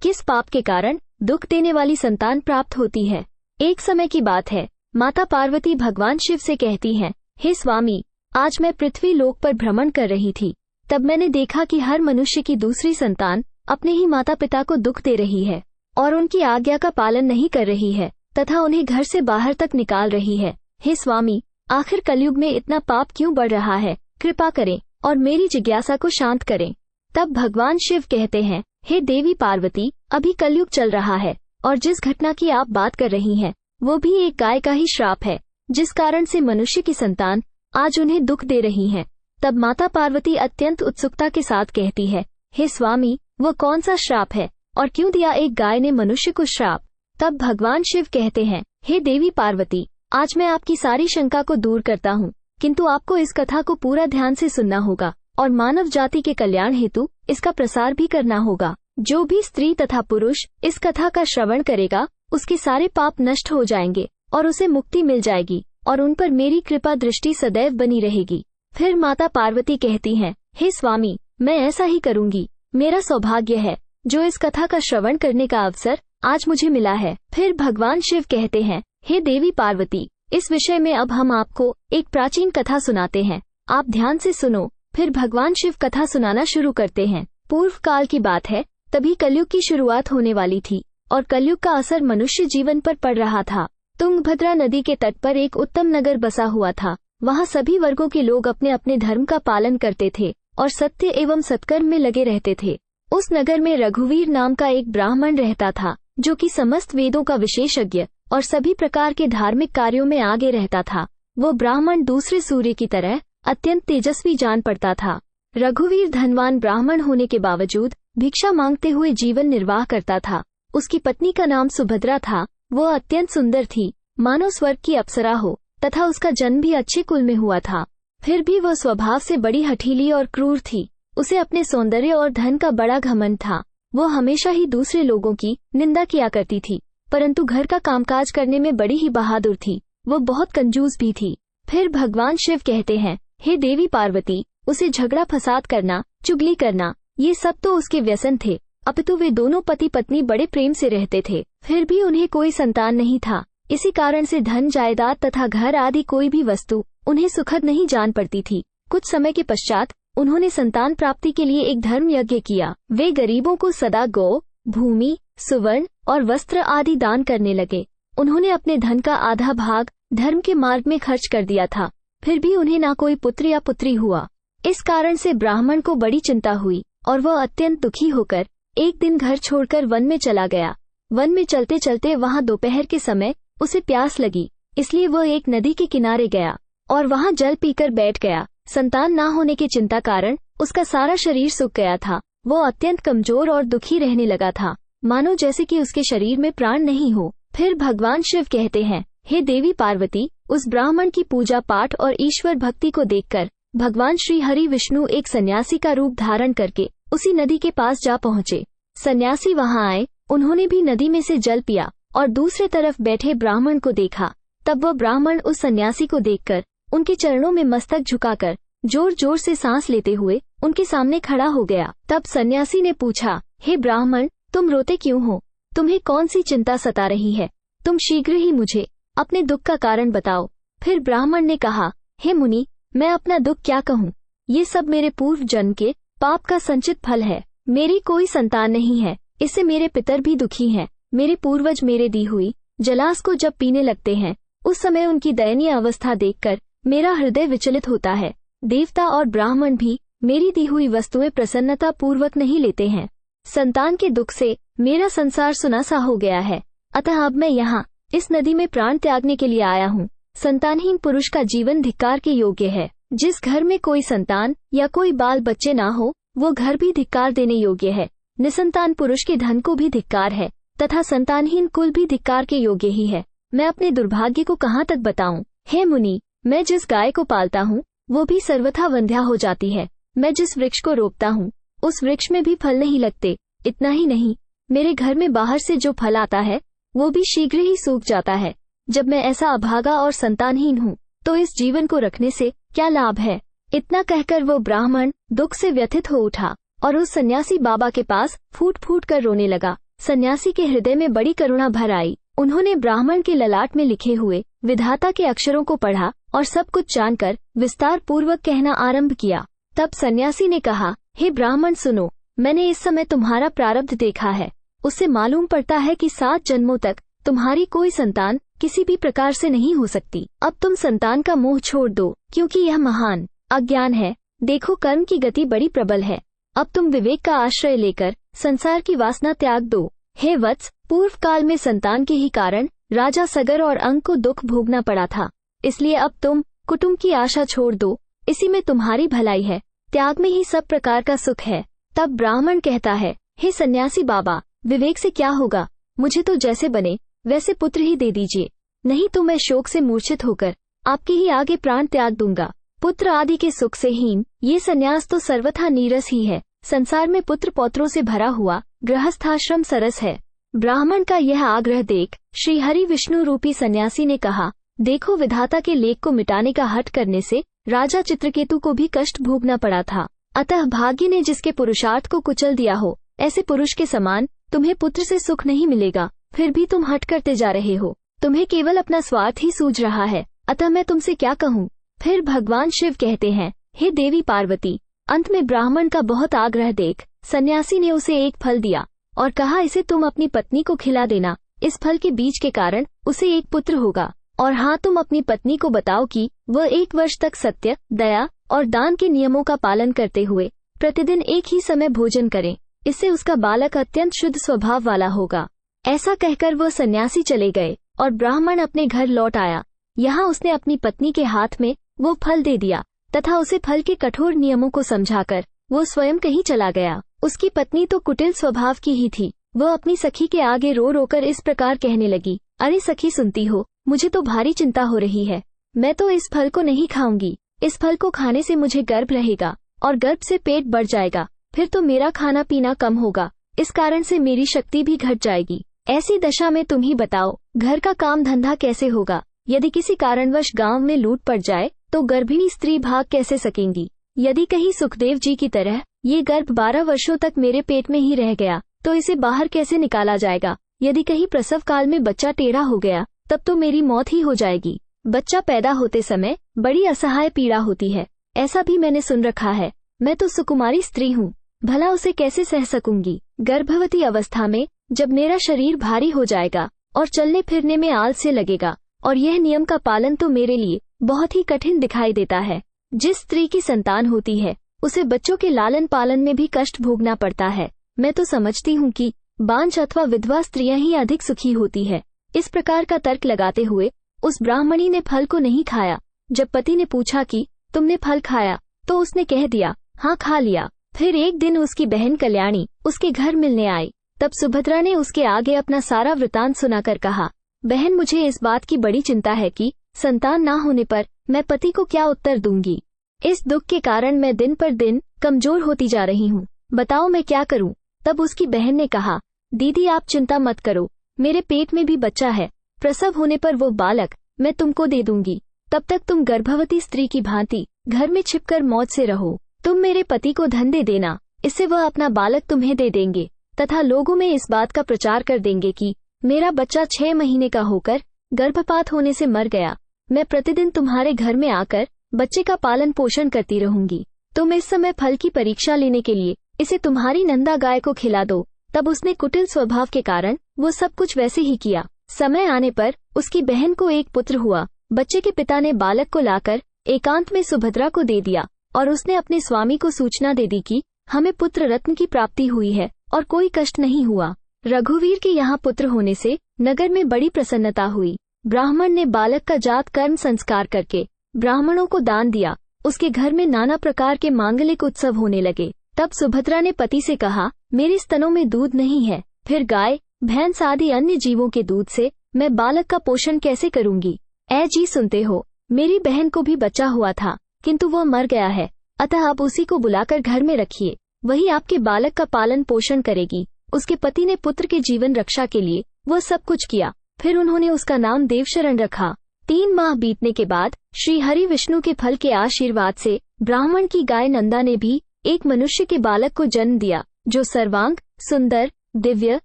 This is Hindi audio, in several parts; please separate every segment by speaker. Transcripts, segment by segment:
Speaker 1: किस पाप के कारण दुख देने वाली संतान प्राप्त होती है। एक समय की बात है, माता पार्वती भगवान शिव से कहती हैं, हे स्वामी, आज मैं पृथ्वी लोक पर भ्रमण कर रही थी, तब मैंने देखा कि हर मनुष्य की दूसरी संतान अपने ही माता पिता को दुख दे रही है और उनकी आज्ञा का पालन नहीं कर रही है तथा उन्हें घर से बाहर तक निकाल रही है। हे स्वामी, आखिर कलयुग में इतना पाप क्यों बढ़ रहा है? कृपा करें और मेरी जिज्ञासा को शांत करें। तब भगवान शिव कहते हैं, हे देवी पार्वती, अभी कलयुग चल रहा है और जिस घटना की आप बात कर रही हैं वो भी एक गाय का ही श्राप है, जिस कारण से मनुष्य की संतान आज उन्हें दुख दे रही है। तब माता पार्वती अत्यंत उत्सुकता के साथ कहती है, हे स्वामी, वो कौन सा श्राप है और क्यों दिया एक गाय ने मनुष्य को श्राप? तब भगवान शिव कहते हैं, हे देवी पार्वती, आज मैं आपकी सारी शंका को दूर करता हूँ, किंतु आपको इस कथा को पूरा ध्यान से सुनना होगा और मानव जाति के कल्याण हेतु इसका प्रसार भी करना होगा। जो भी स्त्री तथा पुरुष इस कथा का श्रवण करेगा उसके सारे पाप नष्ट हो जाएंगे और उसे मुक्ति मिल जाएगी और उन पर मेरी कृपा दृष्टि सदैव बनी रहेगी। फिर माता पार्वती कहती हैं, हे स्वामी, मैं ऐसा ही करूंगी। मेरा सौभाग्य है जो इस कथा का श्रवण करने का अवसर आज मुझे मिला है। फिर भगवान शिव कहते हैं, हे देवी पार्वती, इस विषय में अब हम आपको एक प्राचीन कथा सुनाते हैं, आप ध्यान से सुनो। फिर भगवान शिव कथा सुनाना शुरू करते हैं। पूर्व काल की बात है, तभी कलयुग की शुरुआत होने वाली थी और कलयुग का असर मनुष्य जीवन पर पड़ रहा था। तुंगभद्रा नदी के तट पर एक उत्तम नगर बसा हुआ था। वहाँ सभी वर्गों के लोग अपने अपने धर्म का पालन करते थे और सत्य एवं सत्कर्म में लगे रहते थे। उस नगर में रघुवीर नाम का एक ब्राह्मण रहता था, जो कि समस्त वेदों का विशेषज्ञ और सभी प्रकार के धार्मिक कार्यों में आगे रहता था। वो ब्राह्मण दूसरे सूर्य की तरह अत्यंत तेजस्वी जान पड़ता था। रघुवीर धनवान ब्राह्मण होने के बावजूद भिक्षा मांगते हुए जीवन निर्वाह करता था। उसकी पत्नी का नाम सुभद्रा था। वो अत्यंत सुंदर थी, मानो स्वर्ग की अप्सरा हो, तथा उसका जन्म भी अच्छे कुल में हुआ था। फिर भी वह स्वभाव से बड़ी हठीली और क्रूर थी। उसे अपने सौंदर्य और धन का बड़ा घमंड था। वो हमेशा ही दूसरे लोगों की निंदा किया करती थी, परंतु घर का कामकाज करने में बड़ी ही बहादुर थी। वो बहुत कंजूस भी थी। फिर भगवान शिव कहते हैं, हे देवी पार्वती, उसे झगड़ा फसाद करना, चुगली करना, ये सब तो उसके व्यसन थे, अपितु वे दोनों पति पत्नी बड़े प्रेम से रहते थे। फिर भी उन्हें कोई संतान नहीं था। इसी कारण से धन जायदाद तथा घर आदि कोई भी वस्तु उन्हें सुखद नहीं जान पड़ती थी। कुछ समय के पश्चात उन्होंने संतान प्राप्ति के लिए एक धर्म यज्ञ किया। वे गरीबों को सदा गौ, भूमि, सुवर्ण और वस्त्र आदि दान करने लगे। उन्होंने अपने धन का आधा भाग धर्म के मार्ग में खर्च कर दिया था। फिर भी उन्हें ना कोई पुत्र या पुत्री हुआ। इस कारण से ब्राह्मण को बड़ी चिंता हुई और वह अत्यंत दुखी होकर एक दिन घर छोड़कर वन में चला गया। वन में चलते चलते वहां दोपहर के समय उसे प्यास लगी, इसलिए वह एक नदी के किनारे गया और वहां जल पीकर बैठ गया। संतान न होने की चिंता कारण उसका सारा शरीर सूख गया था। वो अत्यंत कमजोर और दुखी रहने लगा था, मानो जैसे कि उसके शरीर में प्राण नहीं हो। फिर भगवान शिव कहते हैं, हे देवी पार्वती, उस ब्राह्मण की पूजा पाठ और ईश्वर भक्ति को देखकर भगवान श्री हरि विष्णु एक सन्यासी का रूप धारण करके उसी नदी के पास जा पहुँचे। सन्यासी वहां आए, उन्होंने भी नदी में से जल पिया और दूसरे तरफ बैठे ब्राह्मण को देखा। तब वह ब्राह्मण उस सन्यासी को देखकर उनके चरणों में मस्तक झुकाकर जोर जोर से सांस लेते हुए उनके सामने खड़ा हो गया। तब सन्यासी ने पूछा, हे ब्राह्मण, तुम रोते क्यों हो? तुम्हें कौन सी चिंता सता रही है? तुम शीघ्र ही मुझे अपने दुख का कारण बताओ। फिर ब्राह्मण ने कहा, हे मुनि, मैं अपना दुख क्या कहूँ? ये सब मेरे पूर्व जन्म के पाप का संचित फल है। मेरी कोई संतान नहीं है, इससे मेरे पितर भी दुखी हैं। मेरे पूर्वज मेरे दी हुई जलास को जब पीने लगते हैं, उस समय उनकी दयनीय अवस्था देखकर मेरा हृदय विचलित होता है। देवता और ब्राह्मण भी मेरी दी हुई वस्तुएं प्रसन्नता पूर्वक नहीं लेते हैं। संतान के दुख से मेरा संसार सुनासा हो गया है। अतः अब मैं यहाँ इस नदी में प्राण त्यागने के लिए आया हूँ। संतानहीन पुरुष का जीवन धिक्कार के योग्य है। जिस घर में कोई संतान या कोई बाल बच्चे ना हो, वो घर भी धिक्कार देने योग्य है। निसंतान पुरुष के धन को भी धिक्कार है तथा संतानहीन कुल भी धिक्कार के योग्य ही है। मैं अपने दुर्भाग्य को कहाँ तक बताऊं? हे मुनि, मैं जिस गाय को पालता हूँ वो भी सर्वथा वंध्या हो जाती है। मैं जिस वृक्ष को रोपता हूँ उस वृक्ष में भी फल नहीं लगते। इतना ही नहीं, मेरे घर में बाहर से जो फल आता है वो भी शीघ्र ही सूख जाता है। जब मैं ऐसा अभागा और संतानहीन हूँ तो इस जीवन को रखने से क्या लाभ है? इतना कहकर वो ब्राह्मण दुख से व्यथित हो उठा और उस सन्यासी बाबा के पास फूट फूट कर रोने लगा। सन्यासी के हृदय में बड़ी करुणा भर आई। उन्होंने ब्राह्मण के ललाट में लिखे हुए विधाता के अक्षरों को पढ़ा और सब कुछ जानकर विस्तार पूर्वक कहना आरंभ किया। तब सन्यासी ने कहा, हे ब्राह्मण सुनो, मैंने इस समय तुम्हारा प्रारब्ध देखा है। उससे मालूम पड़ता है कि 7 जन्मों तक तुम्हारी कोई संतान किसी भी प्रकार से नहीं हो सकती। अब तुम संतान का मोह छोड़ दो, क्योंकि यह महान अज्ञान है। देखो, कर्म की गति बड़ी प्रबल है। अब तुम विवेक का आश्रय लेकर संसार की वासना त्याग दो। हे वत्स, पूर्व काल में संतान के ही कारण राजा सगर और अंक को दुख भोगना पड़ा था। इसलिए अब तुम कुटुंब की आशा छोड़ दो, इसी में तुम्हारी भलाई है। त्याग में ही सब प्रकार का सुख है। तब ब्राह्मण कहता है, हे सन्यासी बाबा, विवेक से क्या होगा? मुझे तो जैसे बने वैसे पुत्र ही दे दीजिए, नहीं तो मैं शोक से मूर्छित होकर आपके ही आगे प्राण त्याग दूंगा। पुत्र आदि के सुख से हीन ये सन्यास तो सर्वथा नीरस ही है। संसार में पुत्र पौत्रों से भरा हुआ गृहस्थाश्रम सरस है। ब्राह्मण का यह आग्रह देख श्री हरि विष्णु रूपी सन्यासी ने कहा, देखो, विधाता के लेख को मिटाने का हठ करने से राजा चित्रकेतु को भी कष्ट भोगना पड़ा था। अतः भाग्य ने जिसके पुरुषार्थ को कुचल दिया हो, ऐसे पुरुष के समान तुम्हें पुत्र से सुख नहीं मिलेगा। फिर भी तुम हठ करते जा रहे हो। तुम्हें केवल अपना स्वार्थ ही सूझ रहा है। अतः मैं तुमसे क्या कहूँ? फिर भगवान शिव कहते हैं, हे देवी पार्वती। अंत में ब्राह्मण का बहुत आग्रह देख सन्यासी ने उसे एक फल दिया और कहा, इसे तुम अपनी पत्नी को खिला देना। इस फल के बीज के कारण उसे एक पुत्र होगा। और हाँ, तुम अपनी पत्नी को बताओ कि वह 1 वर्ष तक सत्य, दया और दान के नियमों का पालन करते हुए प्रतिदिन एक ही समय भोजन करें। इससे उसका बालक अत्यंत शुद्ध स्वभाव वाला होगा। ऐसा कहकर वह सन्यासी चले गए और ब्राह्मण अपने घर लौट आया। यहाँ उसने अपनी पत्नी के हाथ में वो फल दे दिया तथा उसे फल के कठोर नियमों को समझाकर वो स्वयं कहीं चला गया। उसकी पत्नी तो कुटिल स्वभाव की ही थी। वह अपनी सखी के आगे रो रोकर इस प्रकार कहने लगी, अरे सखी, सुनती हो, मुझे तो भारी चिंता हो रही है। मैं तो इस फल को नहीं खाऊंगी। इस फल को खाने से मुझे गर्भ रहेगा और गर्भ से पेट बढ़ जाएगा। फिर तो मेरा खाना पीना कम होगा। इस कारण से मेरी शक्ति भी घट जाएगी। ऐसी दशा में तुम ही बताओ, घर का काम धंधा कैसे होगा? यदि किसी कारणवश गांव में लूट पड़ जाए तो गर्भिणी स्त्री भाग कैसे सकेंगी? यदि कहीं सुखदेव जी की तरह ये गर्भ 12 वर्षों तक मेरे पेट में ही रह गया तो इसे बाहर कैसे निकाला जाएगा? यदि कहीं प्रसव काल में बच्चा टेढ़ा हो गया तब तो मेरी मौत ही हो जाएगी। बच्चा पैदा होते समय बड़ी असहाय पीड़ा होती है, ऐसा भी मैंने सुन रखा है। मैं तो सुकुमारी स्त्री हूँ, भला उसे कैसे सह सकूंगी? गर्भवती अवस्था में जब मेरा शरीर भारी हो जाएगा और चलने फिरने में आलस्य लगेगा, और यह नियम का पालन तो मेरे लिए बहुत ही कठिन दिखाई देता है। जिस स्त्री की संतान होती है उसे बच्चों के लालन पालन में भी कष्ट भोगना पड़ता है। मैं तो समझती हूँ कि बांझ अथवा विधवा स्त्रियां ही अधिक सुखी होती है। इस प्रकार का तर्क लगाते हुए उस ब्राह्मणी ने फल को नहीं खाया। जब पति ने पूछा कि तुमने फल खाया, तो उसने कह दिया, हाँ, खा लिया। फिर एक दिन उसकी बहन कल्याणी उसके घर मिलने आई। तब सुभद्रा ने उसके आगे अपना सारा वृतांत सुनाकर कहा, बहन, मुझे इस बात की बड़ी चिंता है कि संतान ना होने पर मैं पति को क्या उत्तर दूंगी। इस दुख के कारण मैं दिन पर दिन कमजोर होती जा रही हूँ। बताओ मैं क्या करूँ? तब उसकी बहन ने कहा, दीदी, आप चिंता मत करो, मेरे पेट में भी बच्चा है। प्रसव होने पर वो बालक मैं तुमको दे दूंगी। तब तक तुम गर्भवती स्त्री की भांति घर में छिपकर मौज से रहो। तुम मेरे पति को धन दे देना, इससे वह अपना बालक तुम्हें दे देंगे तथा लोगों में इस बात का प्रचार कर देंगे कि मेरा बच्चा 6 महीने का होकर गर्भपात होने से मर गया। मैं प्रतिदिन तुम्हारे घर में आकर बच्चे का पालन पोषण करती रहूंगी। तुम इस समय फल की परीक्षा लेने के लिए इसे तुम्हारी नंदा गाय को खिला दो। तब उसने कुटिल स्वभाव के कारण वो सब कुछ वैसे ही किया। समय आने पर उसकी बहन को एक पुत्र हुआ। बच्चे के पिता ने बालक को लाकर एकांत में सुभद्रा को दे दिया और उसने अपने स्वामी को सूचना दे दी कि हमें पुत्र रत्न की प्राप्ति हुई है और कोई कष्ट नहीं हुआ। रघुवीर के यहाँ पुत्र होने से नगर में बड़ी प्रसन्नता हुई। ब्राह्मण ने बालक का जात कर्म संस्कार करके ब्राह्मणों को दान दिया। उसके घर में नाना प्रकार के मांगलिक उत्सव होने लगे। तब सुभद्रा ने पति से कहा, मेरे स्तनों में दूध नहीं है, फिर गाय, भैंस आदि अन्य जीवों के दूध से मैं बालक का पोषण कैसे करूंगी? ऐ जी, सुनते हो, मेरी बहन को भी बच्चा हुआ था, किंतु वह मर गया है। अतः आप उसी को बुलाकर घर में रखिए, वही आपके बालक का पालन पोषण करेगी। उसके पति ने पुत्र के जीवन रक्षा के लिए वह सब कुछ किया। फिर उन्होंने उसका नाम देवशरण रखा। 3 माह बीतने के बाद श्री हरि विष्णु के फल के आशीर्वाद से ब्राह्मण की गाय नंदा ने भी एक मनुष्य के बालक को जन्म दिया, जो सर्वांग, सुंदर, दिव्य,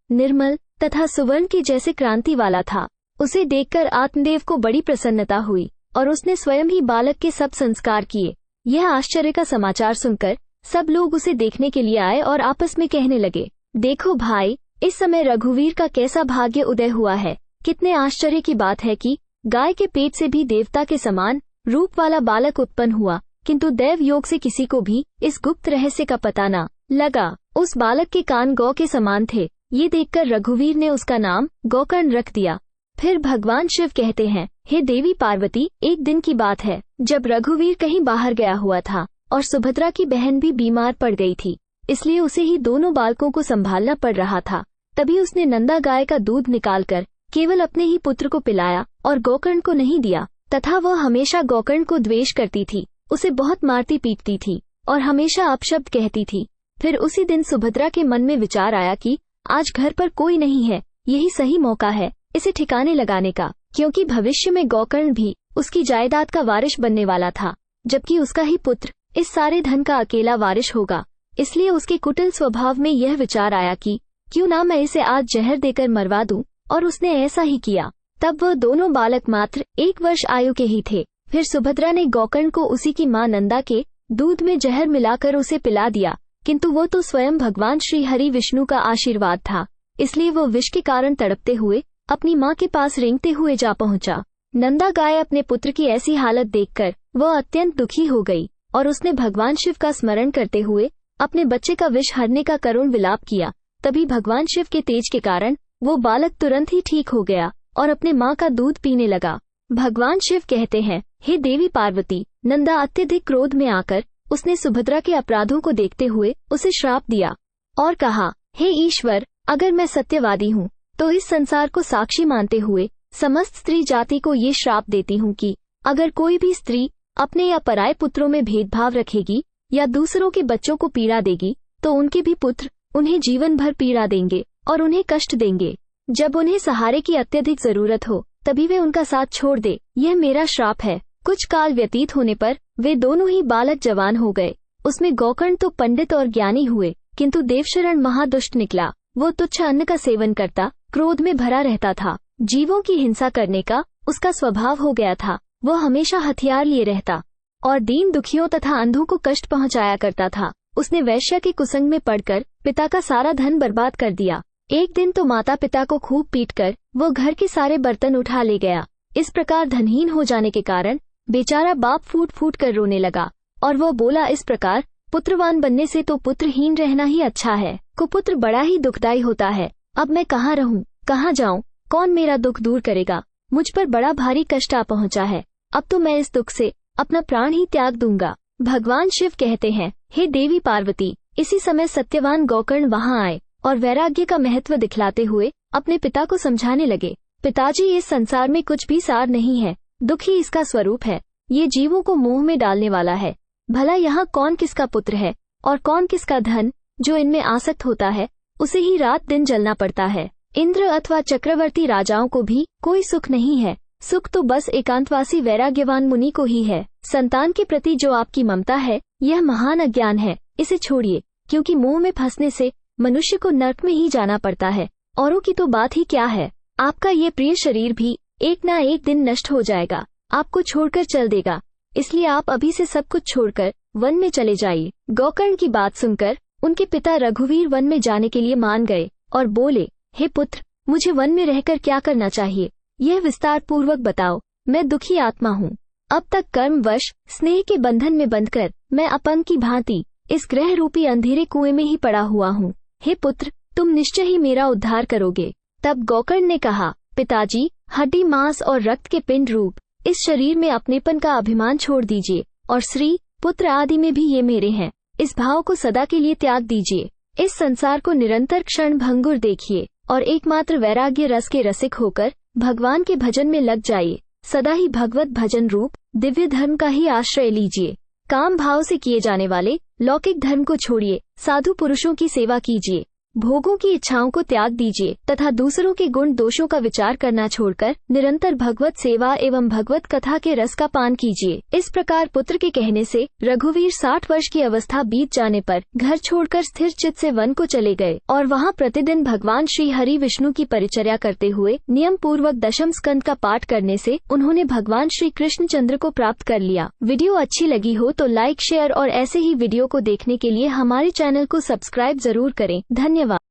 Speaker 1: निर्मल तथा सुवर्ण के जैसे क्रांति वाला था। उसे देखकर आत्मदेव को बड़ी प्रसन्नता हुई और उसने स्वयं ही बालक के सब संस्कार किए। यह आश्चर्य का समाचार सुनकर सब लोग उसे देखने के लिए आए और आपस में कहने लगे, देखो भाई, इस समय रघुवीर का कैसा भाग्य उदय हुआ है। कितने आश्चर्य की बात है कि गाय के पेट से भी देवता के समान रूप वाला बालक उत्पन्न हुआ, किंतु दैव योग से किसी को भी इस गुप्त रहस्य का पता न लगा। उस बालक के कान गौ के समान थे। ये देखकर रघुवीर ने उसका नाम गोकर्ण रख दिया। फिर भगवान शिव कहते हैं, हे देवी पार्वती, एक दिन की बात है जब रघुवीर कहीं बाहर गया हुआ था और सुभद्रा की बहन भी बीमार पड़ गई थी, इसलिए उसे ही दोनों बालकों को संभालना पड़ रहा था। तभी उसने नंदा गाय का दूध निकालकर केवल अपने ही पुत्र को पिलाया और गोकर्ण को नहीं दिया, तथा वह हमेशा गोकर्ण को द्वेष करती थी, उसे बहुत मारती पीटती थी और हमेशा अपशब्द कहती थी। फिर उसी दिन सुभद्रा के मन में विचार आया कि आज घर पर कोई नहीं है, यही सही मौका है इसे ठिकाने लगाने का, क्योंकि भविष्य में गोकर्ण भी उसकी जायदाद का वारिश बनने वाला था, जबकि उसका ही पुत्र इस सारे धन का अकेला वारिश होगा। इसलिए उसके कुटिल स्वभाव में यह विचार आया कि क्यों ना मैं इसे आज जहर देकर मरवा दूं, और उसने ऐसा ही किया। तब वह दोनों बालक मात्र 1 वर्ष आयु के ही थे। फिर सुभद्रा ने गोकर्ण को उसी की मां नंदा के दूध में जहर मिलाकर उसे पिला दिया, किंतु वो तो स्वयं भगवान श्री हरि विष्णु का आशीर्वाद था, इसलिए वो विष के कारण तड़पते हुए अपनी मां के पास रेंगते हुए जा पहुंचा। नंदा गाय अपने पुत्र की ऐसी हालत देखकर वह अत्यंत दुखी हो गई और उसने भगवान शिव का स्मरण करते हुए अपने बच्चे का विष हरने का करुण विलाप किया। तभी भगवान शिव के तेज के कारण वो बालक तुरंत ही ठीक हो गया और अपने माँ का दूध पीने लगा। भगवान शिव कहते हैं, हे देवी पार्वती, नंदा अत्यधिक क्रोध में आकर उसने सुभद्रा के अपराधों को देखते हुए उसे श्राप दिया और कहा, हे ईश्वर, अगर मैं सत्यवादी हूँ तो इस संसार को साक्षी मानते हुए समस्त स्त्री जाति को ये श्राप देती हूँ कि अगर कोई भी स्त्री अपने या पराये पुत्रों में भेदभाव रखेगी या दूसरों के बच्चों को पीड़ा देगी तो उनके भी पुत्र उन्हें जीवन भर पीड़ा देंगे और उन्हें कष्ट देंगे। जब उन्हें सहारे की अत्यधिक जरूरत हो तभी वे उनका साथ छोड़ दे। यह मेरा श्राप है। कुछ काल व्यतीत होने पर वे दोनों ही बालक जवान हो गए। उसमें गोकर्ण तो पंडित और ज्ञानी हुए, किंतु देवशरण महादुष्ट निकला। वो तुच्छ अन्न का सेवन करता, क्रोध में भरा रहता था। जीवों की हिंसा करने का उसका स्वभाव हो गया था। वो हमेशा हथियार लिए रहता और दीन दुखियों तथा अंधों को कष्ट पहुंचाया करता था। उसने वैश्य के कुसंग में पड़कर पिता का सारा धन बर्बाद कर दिया। एक दिन तो माता पिता को खूब पीटकर वो घर के सारे बर्तन उठा ले गया। इस प्रकार धनहीन हो जाने के कारण बेचारा बाप फूट फूट कर रोने लगा और वो बोला इस प्रकार, पुत्रवान बनने से तो पुत्रहीन रहना ही अच्छा है। कुपुत्र बड़ा ही दुखदायी होता है। अब मैं कहाँ रहूं, कहाँ जाऊं, कौन मेरा दुख दूर करेगा? मुझ पर बड़ा भारी कष्ट आ पहुंचा है। अब तो मैं इस दुख से अपना प्राण ही त्याग दूंगा। भगवान शिव कहते हैं, हे देवी पार्वती, इसी समय सत्यवान गोकर्ण वहां आए और वैराग्य का महत्व दिखलाते हुए अपने पिता को समझाने लगे। पिताजी, इस संसार में कुछ भी सार नहीं है, दुख ही इसका स्वरूप है। ये जीवों को मोह में डालने वाला है। भला यहाँ कौन किसका पुत्र है और कौन किसका धन? जो इनमें आसक्त होता है उसे ही रात दिन जलना पड़ता है। इंद्र अथवा चक्रवर्ती राजाओं को भी कोई सुख नहीं है। सुख तो बस एकांतवासी वैराग्यवान मुनि को ही है। संतान के प्रति जो आपकी ममता है यह महान अज्ञान है, इसे छोड़िए, क्योंकि मोह में फंसने से मनुष्य को नरक में ही जाना पड़ता है। औरों की तो बात ही क्या है, आपका ये प्रिय शरीर भी एक ना एक दिन नष्ट हो जाएगा, आपको छोड़कर चल देगा। इसलिए आप अभी से सब कुछ छोड़कर वन में चले जाइए। गोकर्ण की बात सुनकर उनके पिता रघुवीर वन में जाने के लिए मान गए और बोले, हे पुत्र, मुझे वन में रहकर क्या करना चाहिए, यह विस्तार पूर्वक बताओ। मैं दुखी आत्मा हूँ। अब तक कर्मवश स्नेह के बंधन में बंधकर मैं अपंग की भांति इस ग्रह रूपी अंधेरे कुएं में ही पड़ा हुआ हूँ। हे पुत्र, तुम निश्चय ही मेरा उद्धार करोगे। तब गोकर्ण ने कहा, पिताजी, हड्डी मांस और रक्त के पिंड रूप इस शरीर में अपनेपन का अभिमान छोड़ दीजिए और स्त्री पुत्र आदि में भी ये मेरे हैं, इस भाव को सदा के लिए त्याग दीजिए। इस संसार को निरंतर क्षण भंगुर देखिए और एकमात्र वैराग्य रस के रसिक होकर भगवान के भजन में लग जाइए। सदा ही भगवत भजन रूप दिव्य धर्म का ही आश्रय लीजिए। काम भाव से किए जाने वाले लौकिक धर्म को छोड़िए, साधु पुरुषों की सेवा कीजिए। भोगों की इच्छाओं को त्याग दीजिए तथा दूसरों के गुण दोषों का विचार करना छोड़कर निरंतर भगवत सेवा एवं भगवत कथा के रस का पान कीजिए। इस प्रकार पुत्र के कहने से रघुवीर 60 वर्ष की अवस्था बीत जाने पर घर छोड़कर स्थिर चित्त से वन को चले गए और वहां प्रतिदिन भगवान श्री हरि विष्णु की परिचर्या करते हुए नियम पूर्वक दशम स्कंद का पाठ करने से उन्होंने भगवान श्री कृष्णचंद्र को प्राप्त कर लिया। वीडियो अच्छी लगी हो तो लाइक शेयर और ऐसे ही वीडियो को देखने के लिए हमारे चैनल को सब्सक्राइब जरूर करें। धन्यवाद।